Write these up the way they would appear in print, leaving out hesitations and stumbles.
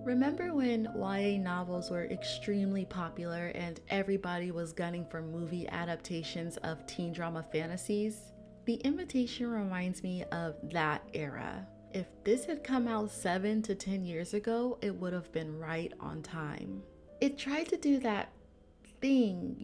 Remember when YA novels were extremely popular and everybody was gunning for movie adaptations of teen drama fantasies? The Invitation reminds me of that era. If this had come out 7 to 10 years ago, it would have been right on time. It tried to do that thing,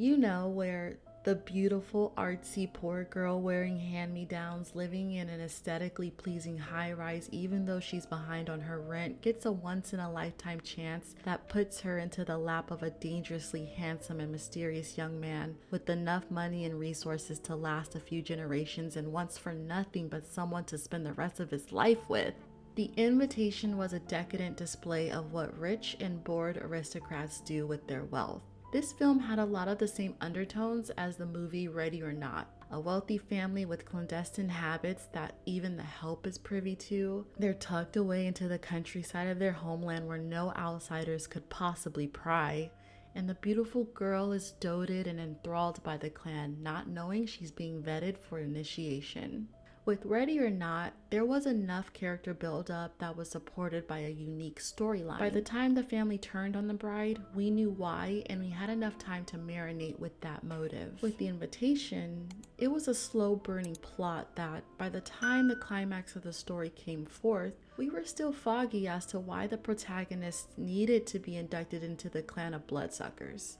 where the beautiful, artsy poor girl wearing hand-me-downs living in an aesthetically pleasing high-rise even though she's behind on her rent gets a once-in-a-lifetime chance that puts her into the lap of a dangerously handsome and mysterious young man with enough money and resources to last a few generations and wants for nothing but someone to spend the rest of his life with. The Invitation was a decadent display of what rich and bored aristocrats do with their wealth. This film had a lot of the same undertones as the movie Ready or Not. A wealthy family with clandestine habits that even the help is privy to. They're tucked away into the countryside of their homeland where no outsiders could possibly pry. And the beautiful girl is doted and enthralled by the clan, not knowing she's being vetted for initiation. With Ready or Not, there was enough character build-up that was supported by a unique storyline. By the time the family turned on the bride, we knew why, and we had enough time to marinate with that motive. With The Invitation, it was a slow-burning plot that, by the time the climax of the story came forth, we were still foggy as to why the protagonist needed to be inducted into the clan of bloodsuckers.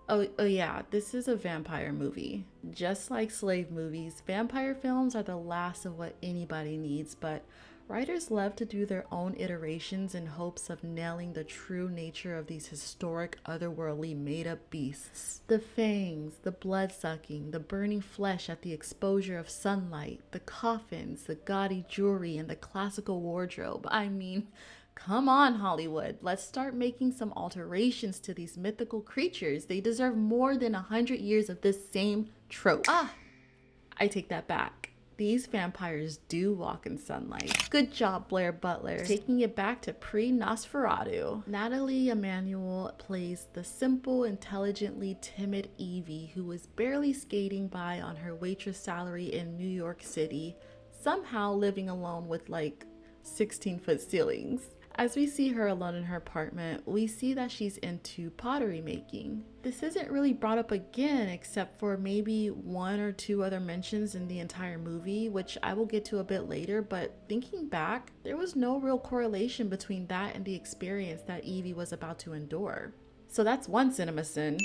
Oh yeah, this is a vampire movie. Just like slave movies, vampire films are the last of what anybody needs, but writers love to do their own iterations in hopes of nailing the true nature of these historic, otherworldly, made-up beasts. The fangs, the blood-sucking, the burning flesh at the exposure of sunlight, the coffins, the gaudy jewelry, and the classical wardrobe. I mean, come on, Hollywood. Let's start making some alterations to these mythical creatures. They deserve more than 100 years of this same trope. I take that back. These vampires do walk in sunlight. Good job, Blair Butler. Taking it back to pre-Nosferatu. Natalie Emmanuel plays the simple, intelligently timid Evie who is barely skating by on her waitress salary in New York City, somehow living alone with like 16-foot ceilings. As we see her alone in her apartment, we see that she's into pottery making. This isn't really brought up again except for maybe one or two other mentions in the entire movie, which I will get to a bit later, but thinking back, there was no real correlation between that and the experience that Evie was about to endure. So that's one cinema sin.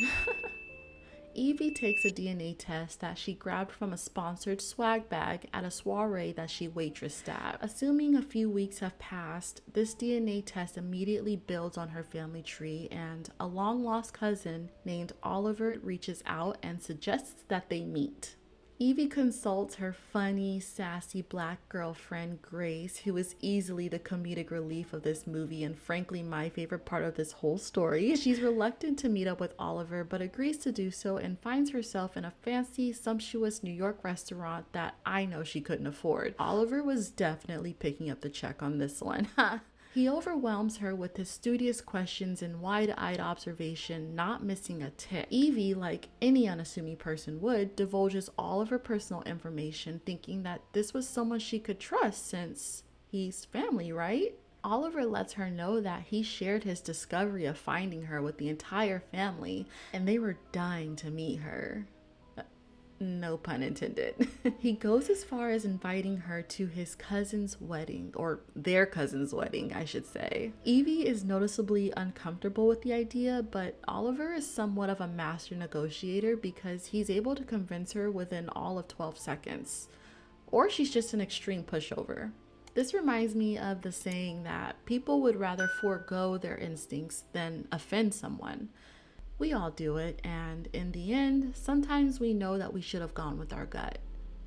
Evie takes a DNA test that she grabbed from a sponsored swag bag at a soiree that she waitressed at. Assuming a few weeks have passed, this DNA test immediately builds on her family tree, and a long-lost cousin named Oliver reaches out and suggests that they meet. Evie consults her funny, sassy black girlfriend Grace, who is easily the comedic relief of this movie and frankly my favorite part of this whole story. She's reluctant to meet up with Oliver but agrees to do so and finds herself in a fancy, sumptuous New York restaurant that I know she couldn't afford. Oliver was definitely picking up the check on this one. He overwhelms her with his studious questions and wide-eyed observation, not missing a tip. Evie, like any unassuming person would, divulges all of her personal information, thinking that this was someone she could trust since he's family, right? Oliver lets her know that he shared his discovery of finding her with the entire family, and they were dying to meet her. No pun intended. He goes as far as inviting her to his cousin's wedding, or their cousin's wedding, I should say. Evie is noticeably uncomfortable with the idea, but Oliver is somewhat of a master negotiator because he's able to convince her within all of 12 seconds. Or she's just an extreme pushover. This reminds me of the saying that people would rather forego their instincts than offend someone. We all do it, and in the end, sometimes we know that we should have gone with our gut.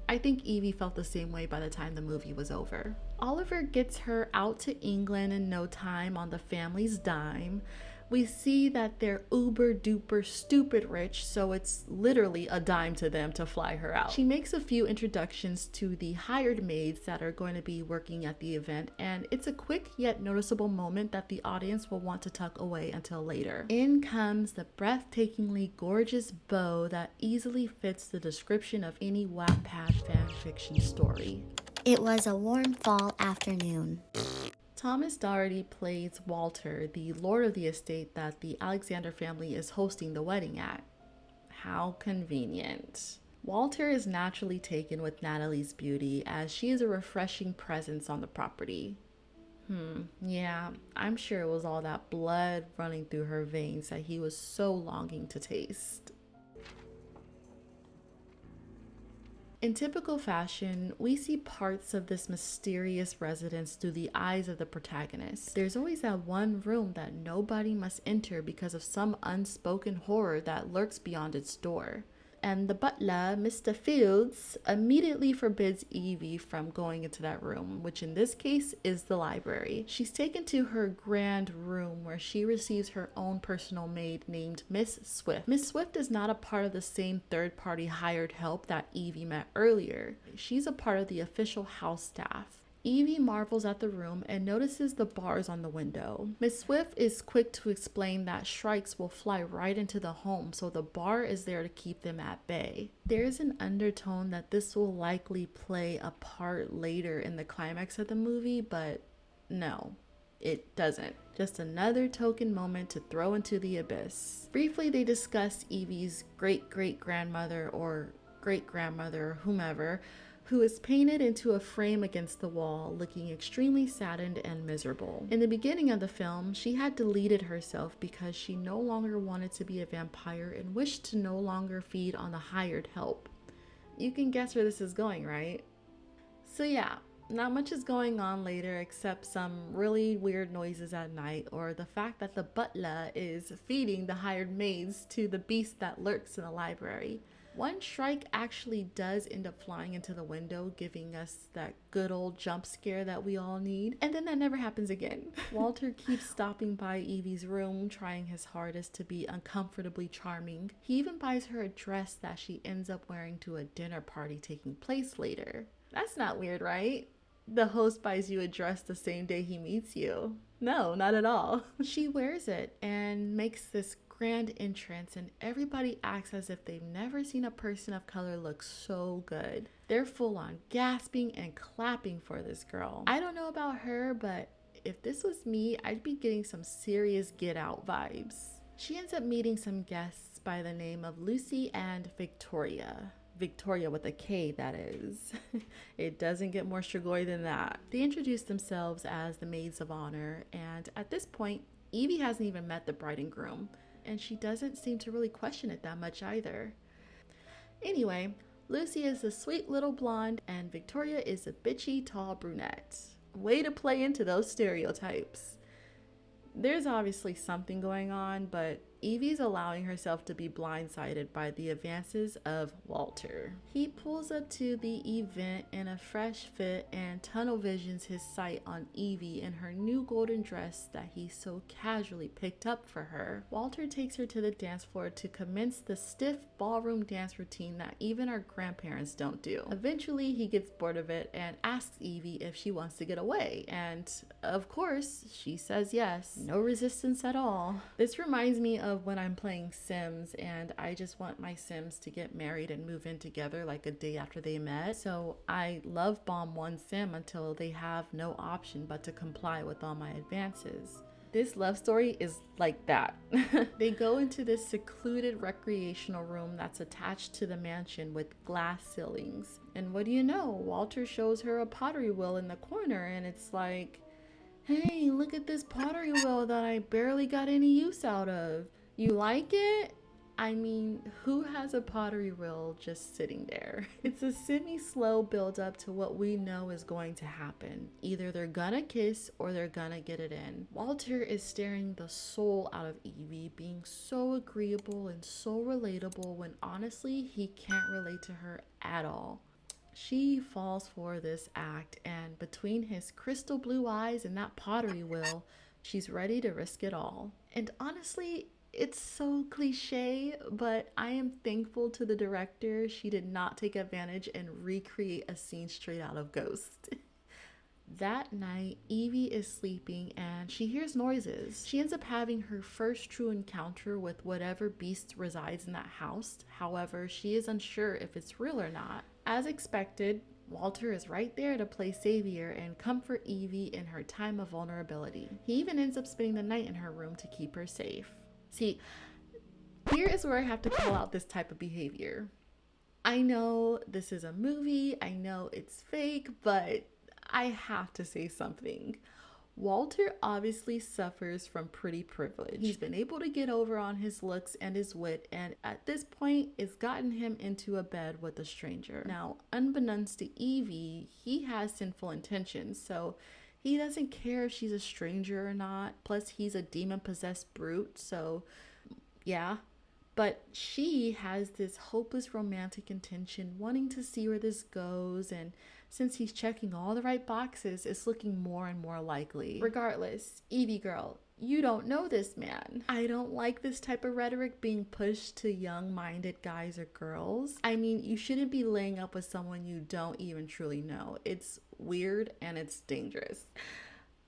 I think Evie felt the same way by the time the movie was over. Oliver gets her out to England in no time on the family's dime. We see that they're uber duper stupid rich, so it's literally a dime to them to fly her out. She makes a few introductions to the hired maids that are going to be working at the event, and it's a quick yet noticeable moment that the audience will want to tuck away until later. In comes the breathtakingly gorgeous beau that easily fits the description of any Wattpad fanfiction story. It was a warm fall afternoon. Thomas Doherty plays Walter, the lord of the estate that the Alexander family is hosting the wedding at. How convenient. Walter is naturally taken with Natalie's beauty as she is a refreshing presence on the property. Yeah, I'm sure it was all that blood running through her veins that he was so longing to taste. In typical fashion, we see parts of this mysterious residence through the eyes of the protagonist. There's always that one room that nobody must enter because of some unspoken horror that lurks beyond its door. And the butler, Mr. Fields, immediately forbids Evie from going into that room, which in this case is the library. She's taken to her grand room where she receives her own personal maid named Miss Swift. Miss Swift is not a part of the same third-party hired help that Evie met earlier. She's a part of the official house staff. Evie marvels at the room and notices the bars on the window. Miss Swift is quick to explain that shrikes will fly right into the home, so the bar is there to keep them at bay. There is an undertone that this will likely play a part later in the climax of the movie, but no, it doesn't. Just another token moment to throw into the abyss. Briefly, they discuss Evie's great-great-grandmother or great-grandmother or whomever, who is painted into a frame against the wall, looking extremely saddened and miserable. In the beginning of the film, she had deleted herself because she no longer wanted to be a vampire and wished to no longer feed on the hired help. You can guess where this is going, right? So yeah, not much is going on later except some really weird noises at night, or the fact that the butler is feeding the hired maids to the beast that lurks in the library. One shrike actually does end up flying into the window, giving us that good old jump scare that we all need. And then that never happens again. Walter keeps stopping by Evie's room, trying his hardest to be uncomfortably charming. He even buys her a dress that she ends up wearing to a dinner party taking place later. That's not weird, right? The host buys you a dress the same day he meets you. No, not at all. She wears it and makes this grand entrance, and everybody acts as if they've never seen a person of color look so good. They're full on gasping and clapping for this girl. I don't know about her, but if this was me, I'd be getting some serious Get Out vibes. She ends up meeting some guests by the name of Lucy and Victoria. Victoria with a K, that is. It doesn't get more sugary than that. They introduce themselves as the maids of honor, and at this point, Evie hasn't even met the bride and groom, and she doesn't seem to really question it that much either. Anyway, Lucy is a sweet little blonde, and Victoria is a bitchy tall brunette. Way to play into those stereotypes. There's obviously something going on, but Evie's allowing herself to be blindsided by the advances of Walter. He pulls up to the event in a fresh fit and tunnel visions his sight on Evie in her new golden dress that he so casually picked up for her. Walter takes her to the dance floor to commence the stiff ballroom dance routine that even our grandparents don't do. Eventually, he gets bored of it and asks Evie if she wants to get away, and of course, she says yes. No resistance at all. This reminds me of when I'm playing Sims and I just want my Sims to get married and move in together like a day after they met. So I love bomb one Sim until they have no option but to comply with all my advances. This love story is like that. They go into this secluded recreational room that's attached to the mansion with glass ceilings. And what do you know? Walter shows her a pottery wheel in the corner, and it's like, hey, look at this pottery wheel that I barely got any use out of. You like it? I mean, who has a pottery wheel just sitting there? It's a semi-slow build up to what we know is going to happen. Either they're gonna kiss or they're gonna get it in. Walter is staring the soul out of Evie, being so agreeable and so relatable when honestly he can't relate to her at all. She falls for this act, and between his crystal blue eyes and that pottery wheel, she's ready to risk it all. And honestly, it's so cliche, but I am thankful to the director she did not take advantage and recreate a scene straight out of Ghost. That night, Evie is sleeping and she hears noises. She ends up having her first true encounter with whatever beast resides in that house. However, she is unsure if it's real or not. As expected, Walter is right there to play savior and comfort Evie in her time of vulnerability. He even ends up spending the night in her room to keep her safe. See, here is where I have to call out this type of behavior. I know this is a movie, I know it's fake, but I have to say something. Walter obviously suffers from pretty privilege. He's been able to get over on his looks and his wit, and at this point, it's gotten him into a bed with a stranger. Now, unbeknownst to Evie, he has sinful intentions, so he doesn't care if she's a stranger or not. Plus, he's a demon-possessed brute, so yeah. But she has this hopeless romantic intention, wanting to see where this goes, and since he's checking all the right boxes, it's looking more and more likely. Regardless, Evie girl, you don't know this man. I don't like this type of rhetoric being pushed to young-minded guys or girls. I mean, you shouldn't be laying up with someone you don't even truly know. It's weird and it's dangerous.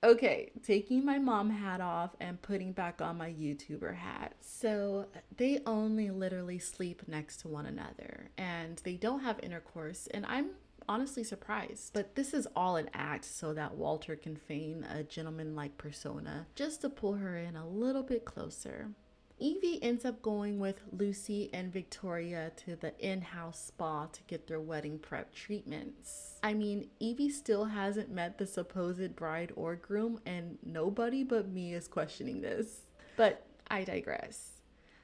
Okay, taking my mom hat off and putting back on my YouTuber hat. So they only literally sleep next to one another and they don't have intercourse, and I'm honestly surprised. But this is all an act so that Walter can feign a gentleman-like persona just to pull her in a little bit closer. Evie ends up going with Lucy and Victoria to the in-house spa to get their wedding prep treatments. I mean, Evie still hasn't met the supposed bride or groom, and nobody but me is questioning this. But I digress.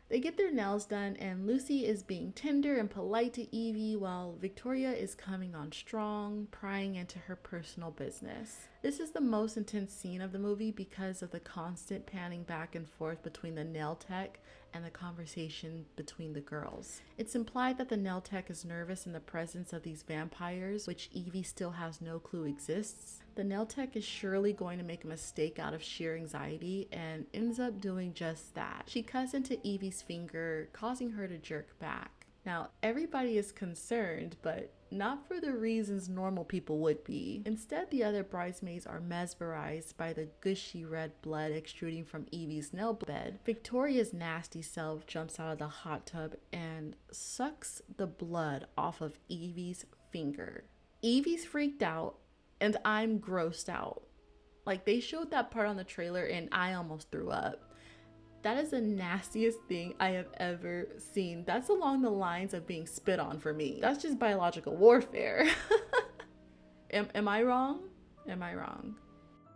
They get their nails done, and Lucy is being tender and polite to Evie while Victoria is coming on strong, prying into her personal business. This is the most intense scene of the movie because of the constant panning back and forth between the nail tech and the conversation between the girls. It's implied that the nail tech is nervous in the presence of these vampires, which Evie still has no clue exists. The nail tech is surely going to make a mistake out of sheer anxiety and ends up doing just that. She cuts into Evie's finger, causing her to jerk back. Now, everybody is concerned, but not for the reasons normal people would be. Instead, the other bridesmaids are mesmerized by the gushy red blood extruding from Evie's nail bed. Victoria's nasty self jumps out of the hot tub and sucks the blood off of Evie's finger. Evie's freaked out, and I'm grossed out. Like, they showed that part on the trailer and I almost threw up. That is the nastiest thing I have ever seen. That's along the lines of being spit on for me. That's just biological warfare. Am I wrong? Am I wrong?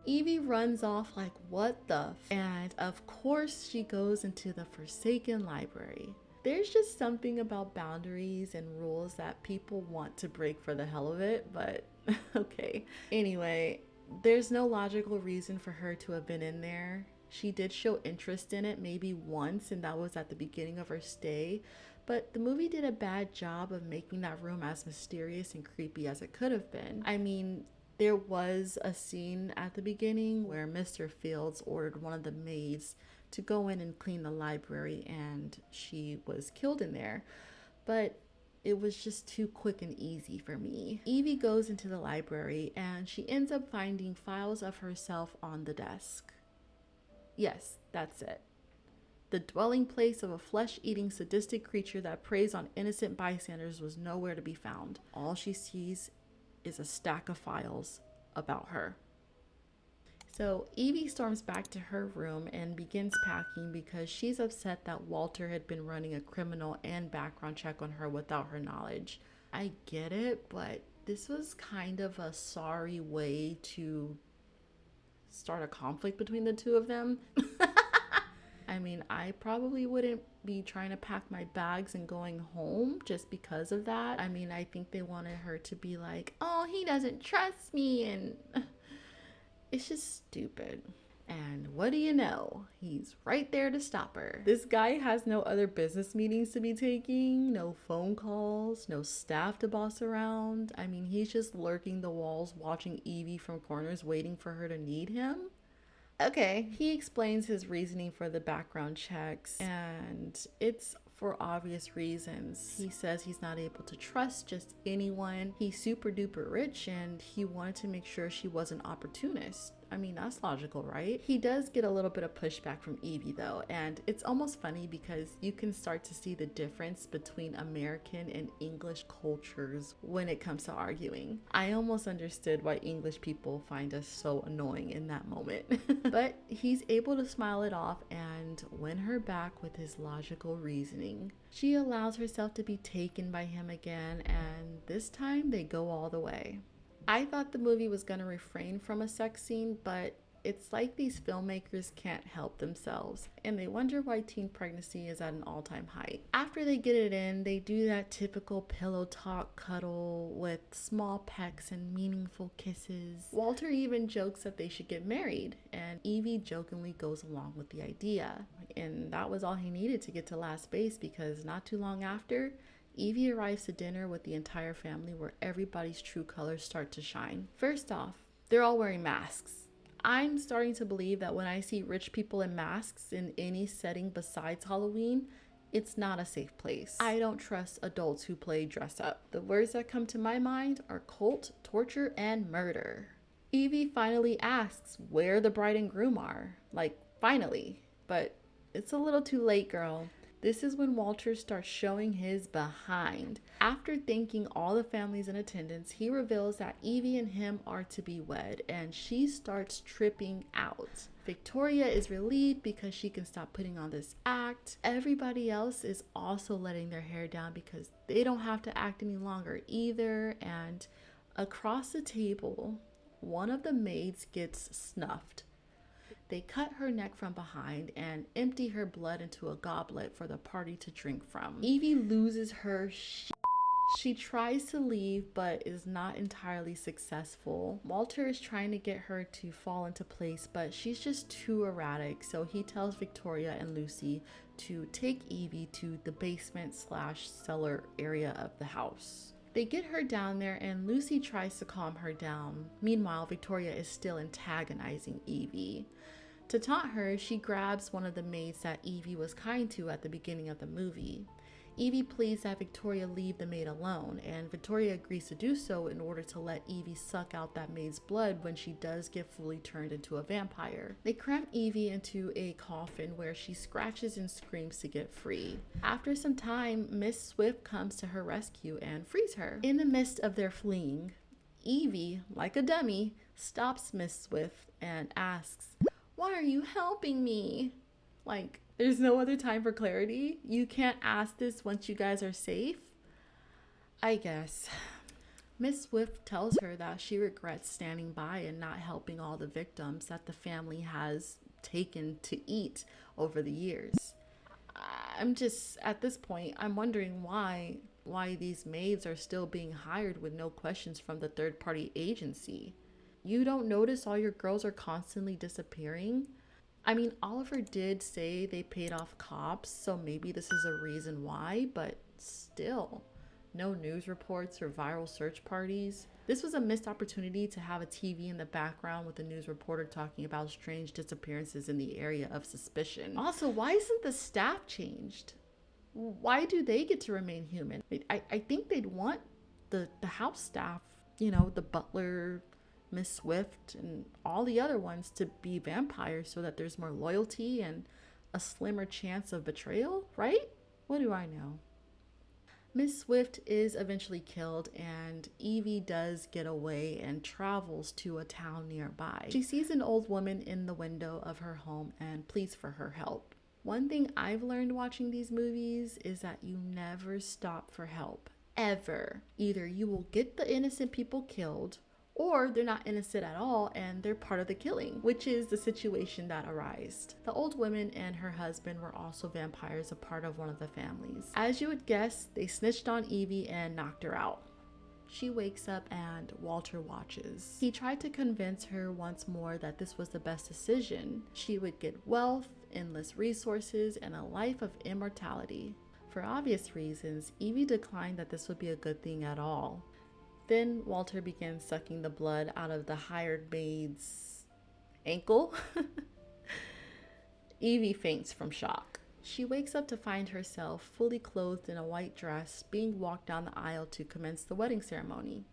Evie runs off like, what the f? And of course she goes into the Forsaken Library. There's just something about boundaries and rules that people want to break for the hell of it, but okay. Anyway, there's no logical reason for her to have been in there. She did show interest in it maybe once, and that was at the beginning of her stay, but the movie did a bad job of making that room as mysterious and creepy as it could have been. I mean, there was a scene at the beginning where Mr. Fields ordered one of the maids to go in and clean the library, and she was killed in there, but it was just too quick and easy for me. Evie goes into the library and she ends up finding files of herself on the desk. Yes, that's it. The dwelling place of a flesh-eating sadistic creature that preys on innocent bystanders was nowhere to be found. All she sees is a stack of files about her. So Evie storms back to her room and begins packing because she's upset that Walter had been running a criminal and background check on her without her knowledge. I get it, but this was kind of a sorry way to start a conflict between the two of them. I mean, I probably wouldn't be trying to pack my bags and going home just because of that. I mean, I think they wanted her to be like, oh, he doesn't trust me, and it's just stupid. And what do you know? He's right there to stop her. This guy has no other business meetings to be taking, no phone calls, no staff to boss around. I mean, he's just lurking the walls, watching Evie from corners, waiting for her to need him. Okay, he explains his reasoning for the background checks, and it's for obvious reasons. He says he's not able to trust just anyone. He's super duper rich and he wanted to make sure she was an opportunist. I mean, that's logical, right? He does get a little bit of pushback from Evie though, and it's almost funny because you can start to see the difference between American and English cultures when it comes to arguing. I almost understood why English people find us so annoying in that moment. But he's able to smile it off and win her back with his logical reasoning. She allows herself to be taken by him again, and this time they go all the way. I thought the movie was going to refrain from a sex scene, but it's like these filmmakers can't help themselves, and they wonder why teen pregnancy is at an all-time high. After they get it in, they do that typical pillow talk cuddle with small pecks and meaningful kisses. Walter even jokes that they should get married, and Evie jokingly goes along with the idea. And that was all he needed to get to last base, because not too long after, Evie arrives to dinner with the entire family where everybody's true colors start to shine. First off, they're all wearing masks. I'm starting to believe that when I see rich people in masks in any setting besides Halloween, it's not a safe place. I don't trust adults who play dress up. The words that come to my mind are cult, torture, and murder. Evie finally asks where the bride and groom are. Like, finally. But it's a little too late, girl. This is when Walter starts showing his behind. After thanking all the families in attendance, he reveals that Evie and him are to be wed, and she starts tripping out. Victoria is relieved because she can stop putting on this act. Everybody else is also letting their hair down because they don't have to act any longer either. And across the table, one of the maids gets snuffed. They cut her neck from behind and empty her blood into a goblet for the party to drink from. Evie loses her shit. She tries to leave but is not entirely successful. Walter is trying to get her to fall into place, but she's just too erratic, so he tells Victoria and Lucy to take Evie to the basement/cellar area of the house. They get her down there and Lucy tries to calm her down. Meanwhile, Victoria is still antagonizing Evie. To taunt her, she grabs one of the maids that Evie was kind to at the beginning of the movie. Evie pleads that Victoria leave the maid alone, and Victoria agrees to do so in order to let Evie suck out that maid's blood when she does get fully turned into a vampire. They cram Evie into a coffin where she scratches and screams to get free. After some time, Miss Swift comes to her rescue and frees her. In the midst of their fleeing, Evie, like a dummy, stops Miss Swift and asks, "Why are you helping me?" Like, there's no other time for clarity. You can't ask this once you guys are safe? I guess. Miss Swift tells her that she regrets standing by and not helping all the victims that the family has taken to eat over the years. I'm just, at this point, I'm wondering why these maids are still being hired with no questions from the third-party agency. You don't notice all your girls are constantly disappearing? I mean, Oliver did say they paid off cops, so maybe this is a reason why, but still, no news reports or viral search parties. This was a missed opportunity to have a TV in the background with a news reporter talking about strange disappearances in the area of suspicion. Also, why isn't the staff changed? Why do they get to remain human? I think they'd want the house staff, you know, the butler, Miss Swift, and all the other ones to be vampires so that there's more loyalty and a slimmer chance of betrayal, right? What do I know? Miss Swift is eventually killed, and Evie does get away and travels to a town nearby. She sees an old woman in the window of her home and pleads for her help. One thing I've learned watching these movies is that you never stop for help, ever. Either you will get the innocent people killed, or they're not innocent at all and they're part of the killing, which is the situation that arose. The old woman and her husband were also vampires, a part of one of the families. As you would guess, they snitched on Evie and knocked her out. She wakes up and Walter watches. He tried to convince her once more that this was the best decision. She would get wealth, endless resources, and a life of immortality. For obvious reasons, Evie declined that this would be a good thing at all. Then Walter began sucking the blood out of the hired maid's ankle. Evie faints from shock. She wakes up to find herself fully clothed in a white dress, being walked down the aisle to commence the wedding ceremony.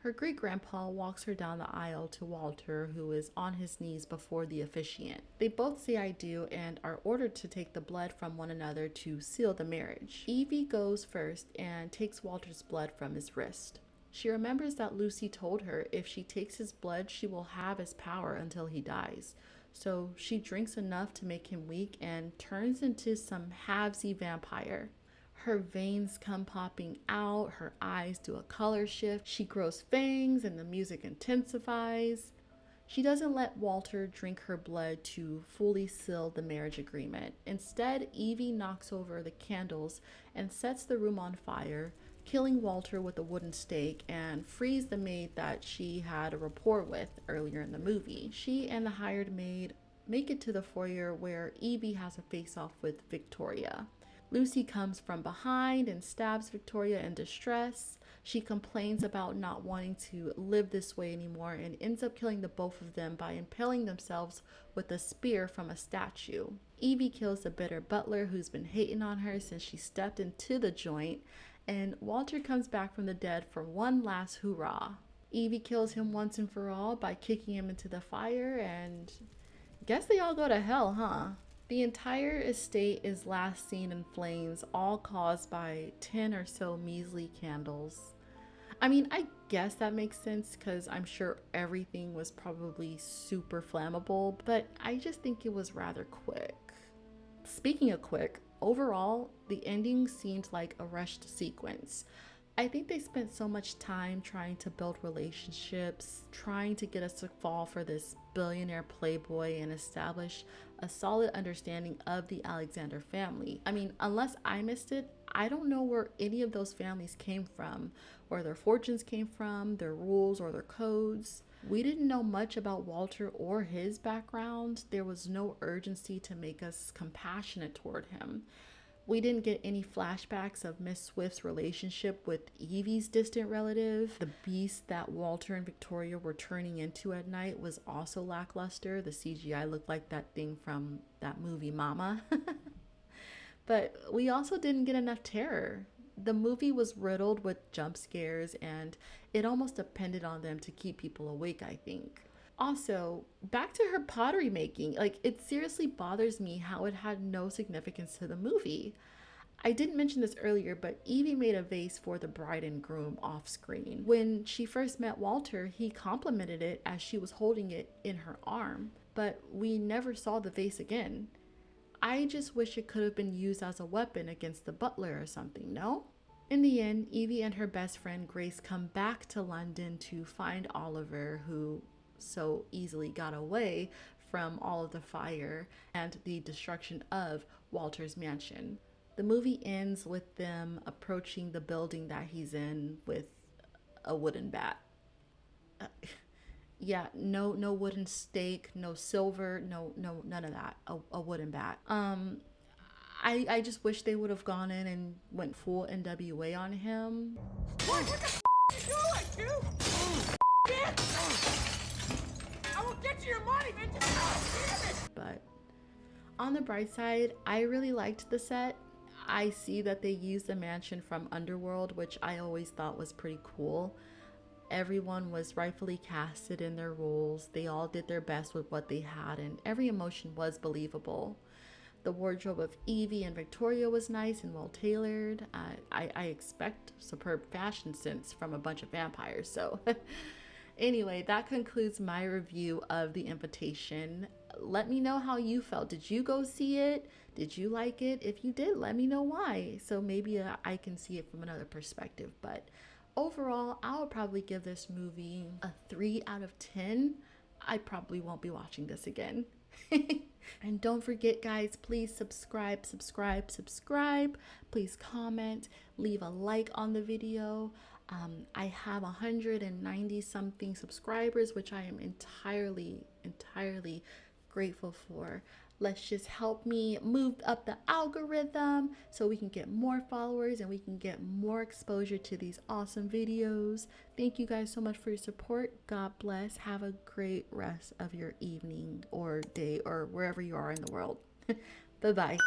Her great-grandpa walks her down the aisle to Walter, who is on his knees before the officiant. They both say I do and are ordered to take the blood from one another to seal the marriage. Evie goes first and takes Walter's blood from his wrist. She remembers that Lucy told her if she takes his blood, she will have his power until he dies. So she drinks enough to make him weak and turns into some halvesy vampire. Her veins come popping out, her eyes do a color shift, she grows fangs, and the music intensifies. She doesn't let Walter drink her blood to fully seal the marriage agreement. Instead, Evie knocks over the candles and sets the room on fire, killing Walter with a wooden stake, and frees the maid that she had a rapport with earlier in the movie. She and the hired maid make it to the foyer where Evie has a face-off with Victoria. Lucy comes from behind and stabs Victoria in distress. She complains about not wanting to live this way anymore and ends up killing the both of them by impaling themselves with a spear from a statue. Evie kills the bitter butler who's been hating on her since she stepped into the joint, and Walter comes back from the dead for one last hoorah. Evie kills him once and for all by kicking him into the fire, and guess they all go to hell, huh? The entire estate is last seen in flames, all caused by 10 or so measly candles. I mean, I guess that makes sense because I'm sure everything was probably super flammable, but I just think it was rather quick. Speaking of quick, overall, the ending seemed like a rushed sequence. I think they spent so much time trying to build relationships, trying to get us to fall for this billionaire playboy and establish a solid understanding of the Alexander family. I mean, unless I missed it, I don't know where any of those families came from, where their fortunes came from, their rules or their codes. We didn't know much about Walter or his background. There was no urgency to make us compassionate toward him. We didn't get any flashbacks of Miss Swift's relationship with Evie's distant relative. The beast that Walter and Victoria were turning into at night was also lackluster. The CGI looked like that thing from that movie Mama. But we also didn't get enough terror. The movie was riddled with jump scares, and it almost depended on them to keep people awake, I think. Also, back to her pottery making. Like, it seriously bothers me how it had no significance to the movie. I didn't mention this earlier, but Evie made a vase for the bride and groom off screen. When she first met Walter, he complimented it as she was holding it in her arm, but we never saw the vase again. I just wish it could have been used as a weapon against the butler or something, no? In the end, Evie and her best friend Grace come back to London to find Oliver, who so easily got away from all of the fire and the destruction of Walter's mansion. The movie ends with them approaching the building that he's in with a wooden bat. Yeah, no wooden stake, no silver, no none of that. A wooden bat. I just wish they would have gone in and went full NWA on him. What the f you doing, dude? I will get you your money, man. Damn it. But on the bright side, I really liked the set. I see that they used the mansion from Underworld, which I always thought was pretty cool. Everyone was rightfully casted in their roles. They all did their best with what they had, and every emotion was believable. The wardrobe of Evie and Victoria was nice and well tailored. I expect superb fashion sense from a bunch of vampires, so... Anyway, that concludes my review of The Invitation. Let me know how you felt. Did you go see it? Did you like it? If you did, let me know why. So maybe I can see it from another perspective. But overall, I would probably give this movie a 3 out of 10. I probably won't be watching this again. And don't forget, guys, please subscribe. Please comment, leave a like on the video. I have 190 something subscribers, which I am entirely grateful for. Let's just help me move up the algorithm so we can get more followers and we can get more exposure to these awesome videos. Thank you guys so much for your support. God bless. Have a great rest of your evening or day or wherever you are in the world. Bye-bye.